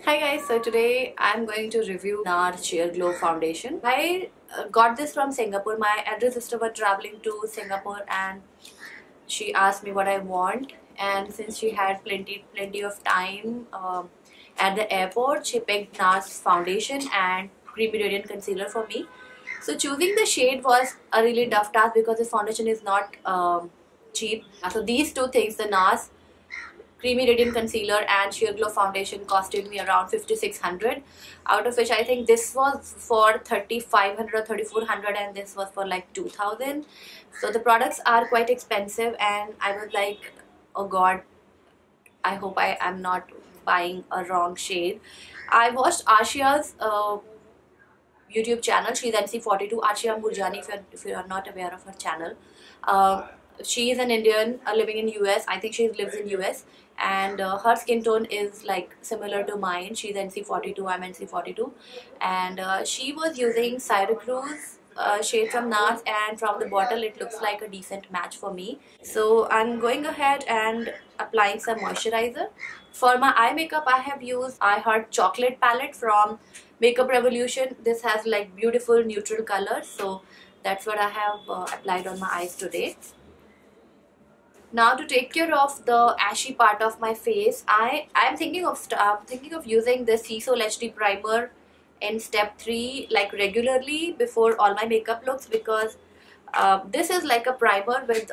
Hi guys, so today I'm going to review NARS Sheer Glow Foundation. I got this from Singapore. My elder sister was traveling to Singapore and she asked me what I want, and since she had plenty of time at the airport, she picked NARS Foundation and Creamy Radiant Concealer for me. So choosing the shade was a really tough task because this foundation is not cheap. So these two things, the NARS Creamy Radiant Concealer and Sheer Glow Foundation, costed me around 5,600, out of which I think this was for 3,500 or 3,400 and this was for like 2,000. So the products are quite expensive and I was like, oh god, I hope I am not buying a wrong shade. I watched Ashia's YouTube channel. She's NC42, Ashia Murjani, if you are not aware of her channel. She is an Indian living in US. I think she lives in US, and her skin tone is like similar to mine. She's NC42, I'm NC42, and she was using Syracuse shade from NARS, and from the bottle it looks like a decent match for me. So I'm going ahead and applying some moisturizer. For my eye makeup, I have used I Heart Chocolate palette from Makeup Revolution. This has like beautiful neutral colors, so that's what I have applied on my eyes today. Now to take care of the ashy part of my face, I'm thinking of using the SeaSoul HD primer in step 3 like regularly before all my makeup looks, because this is like a primer with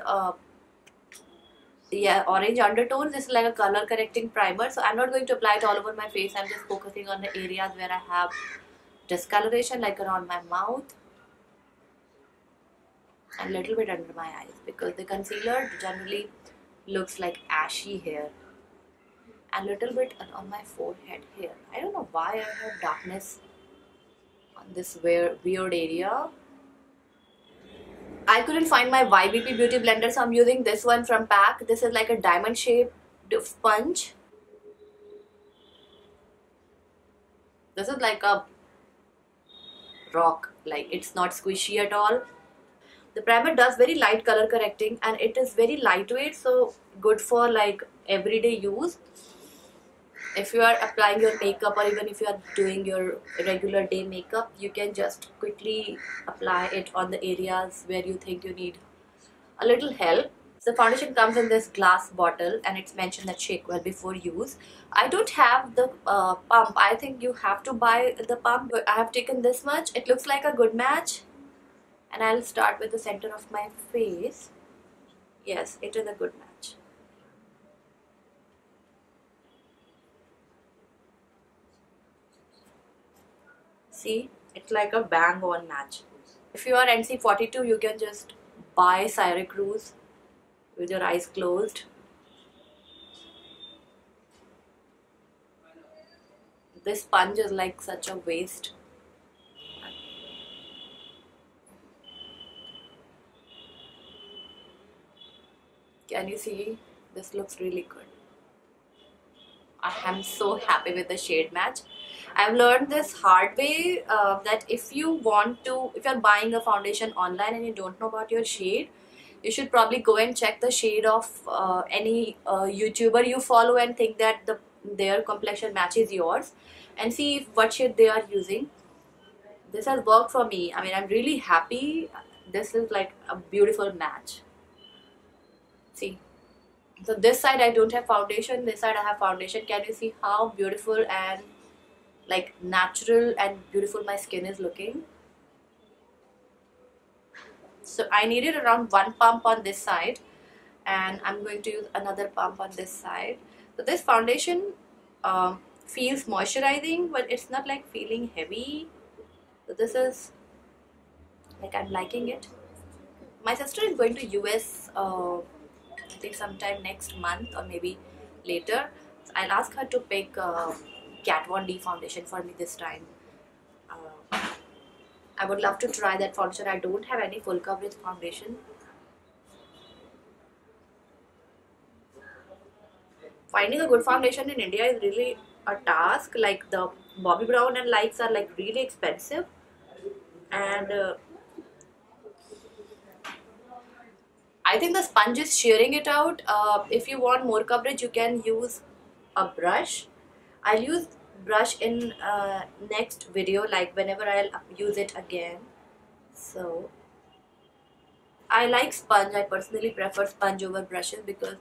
orange undertones. This is like a color correcting primer, so I'm not going to apply it all over my face. I'm just focusing on the areas where I have discoloration, like around my mouth and a little bit under my eyes, because the concealer generally looks like ashy here, and a little bit on my forehead here. I don't know why I have darkness on this weird area. I couldn't find my YBP beauty blender, so I'm using this one from PAC. This is like a diamond shaped sponge. This is like a rock, like it's not squishy at all. The primer does very light color correcting and it is very lightweight, so good for like everyday use. If you are applying your makeup, or even if you are doing your regular day makeup, you can just quickly apply it on the areas where you think you need a little help. The foundation comes in this glass bottle and it's mentioned that shake well before use. I don't have the pump. I think you have to buy the pump. I have taken this much. It looks like a good match. And I'll start with the center of my face. Yes, it is a good match. See, it's like a bang on match. If you are NC42, you can just buy Syracuse with your eyes closed. This sponge is like such a waste. Can you see? This looks really good. I am so happy with the shade match. I've learned this hard way that if you're buying a foundation online and you don't know about your shade, you should probably go and check the shade of any YouTuber you follow and think that their complexion matches yours, and see what shade they are using. This has worked for me. I mean, I'm really happy. This is like a beautiful match. See, so this side I don't have foundation, this side I have foundation. Can you see how beautiful and like natural and beautiful my skin is looking? So I needed around one pump on this side, and I'm going to use another pump on this side. So this foundation feels moisturizing, but it's not like feeling heavy. So this is like, I'm liking it. My sister is going to US I think sometime next month or maybe later. So I'll ask her to pick Kat Von D foundation for me this time. I would love to try that foundation. I don't have any full coverage foundation. Finding a good foundation in India is really a task. Like the Bobbi Brown and likes are like really expensive, and I think the sponge is shearing it out. If you want more coverage, you can use a brush. I'll use brush in next video, like whenever I'll use it again. So I like sponge. I personally prefer sponge over brushes because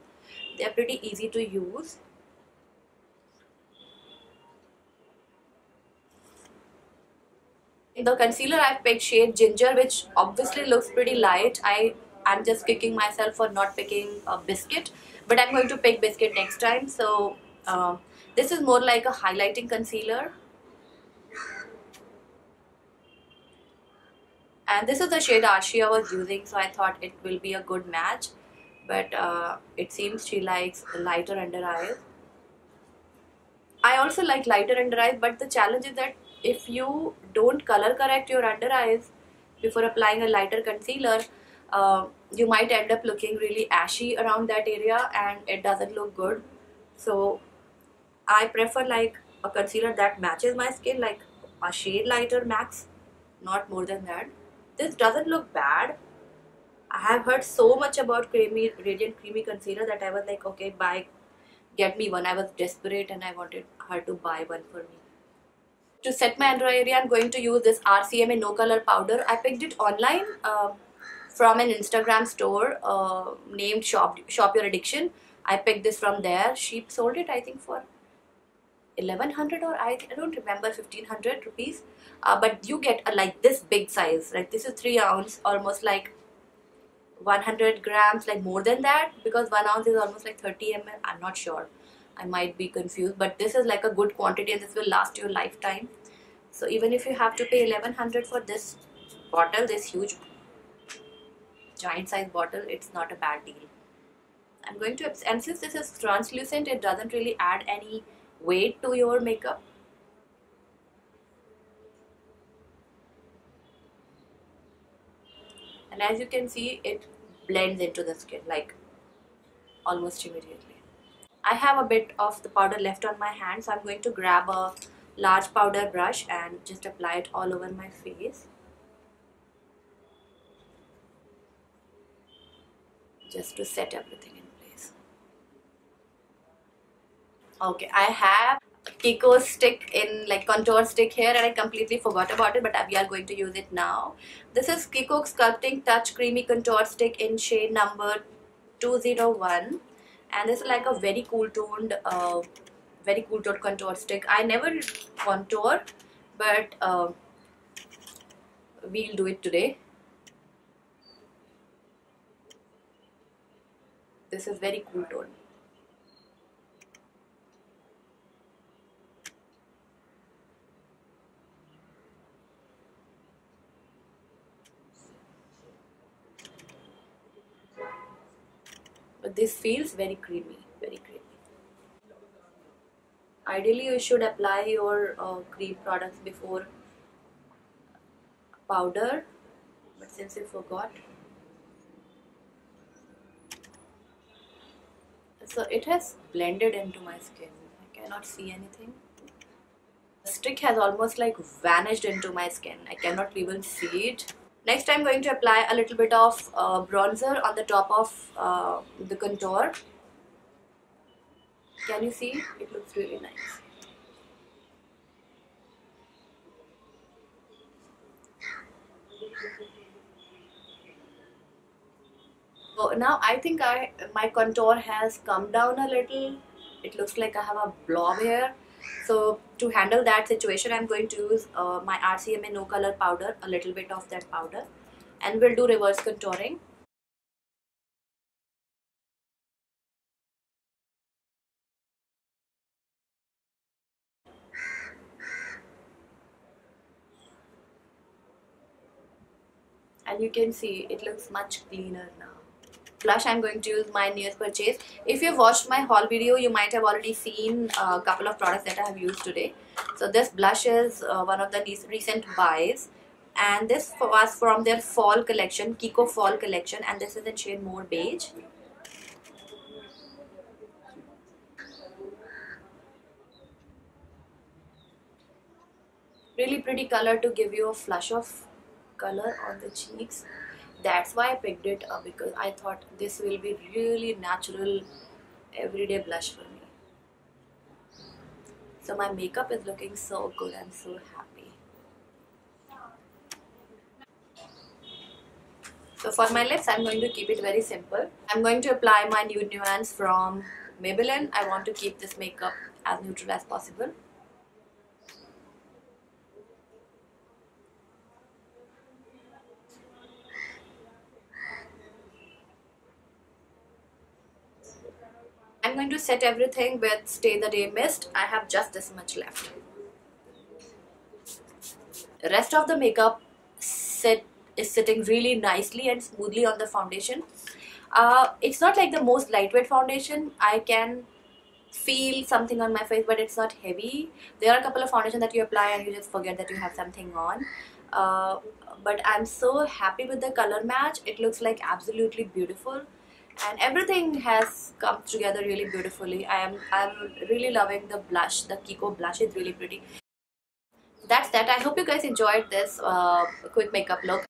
they're pretty easy to use. In the concealer, I've picked shade Ginger, which obviously looks pretty light. I'm just kicking myself for not picking a Biscuit, but I'm going to pick Biscuit next time. So this is more like a highlighting concealer. And this is the shade Arshia was using, so I thought it will be a good match. But it seems she likes lighter under eyes. I also like lighter under eyes, but the challenge is that if you don't color correct your under eyes before applying a lighter concealer, you might end up looking really ashy around that area and it doesn't look good. So I prefer like a concealer that matches my skin, like a shade lighter max, not more than that. This doesn't look bad. I have heard so much about creamy, radiant creamy concealer that I was like, okay, get me one. I was desperate and I wanted her to buy one for me. To set my under eye area, I'm going to use this RCMA No Color Powder. I picked it online from an Instagram store named Shop Your Addiction. I picked this from there. She sold it, I think, for 1100 or I don't remember, 1500 rupees. But you get a like this big size. Like this is 3 ounce, almost like 100 grams, like more than that, because 1 ounce is almost like 30 ml. I'm not sure. I might be confused, but this is like a good quantity and this will last your lifetime. So even if you have to pay 1100 for this bottle, this huge giant size bottle, it's not a bad deal. I'm going to, and since this is translucent, it doesn't really add any weight to your makeup. And as you can see, it blends into the skin like almost immediately. I have a bit of the powder left on my hand, so I'm going to grab a large powder brush and just apply it all over my face. Just to set everything in place. Okay, I have Kiko stick in like contour stick here and I completely forgot about it, but we are going to use it now. This is Kiko Sculpting Touch Creamy Contour Stick in shade number 201. And this is like a very cool toned contour stick. I never contour, but we'll do it today. This is very cool tone. But this feels very creamy, very creamy. Ideally, you should apply your cream products before powder, but since you forgot, so it has blended into my skin. I cannot see anything. The stick has almost like vanished into my skin. I cannot even see it. Next, I'm going to apply a little bit of bronzer on the top of the contour. Can you see? It looks really nice. So now I think my contour has come down a little. It looks like I have a blob here. So to handle that situation, I'm going to use my RCMA No Color Powder, a little bit of that powder, and we'll do reverse contouring. And you can see it looks much cleaner now. Blush, I'm going to use my newest purchase. If you've watched my haul video, you might have already seen a couple of products that I have used today. So this blush is one of the recent buys, and this was from their fall collection, Kiko fall collection, and this is in shade More Beige. Really pretty color to give you a flush of color on the cheeks. That's why I picked it up, because I thought this will be really natural everyday blush for me. So my makeup is looking so good. I'm so happy. So for my lips, I'm going to keep it very simple. I'm going to apply my Nude Nuance from Maybelline. I want to keep this makeup as neutral as possible. I'm going to set everything with Stay the Day Mist. I have just this much left. The rest of the makeup is sitting really nicely and smoothly on the foundation. It's not like the most lightweight foundation. I can feel something on my face, but it's not heavy. There are a couple of foundations that you apply and you just forget that you have something on. But I'm so happy with the color match. It looks like absolutely beautiful. And everything has come together really beautifully. I'm really loving the blush. The Kiko blush is really pretty. That's that. I hope you guys enjoyed this quick makeup look.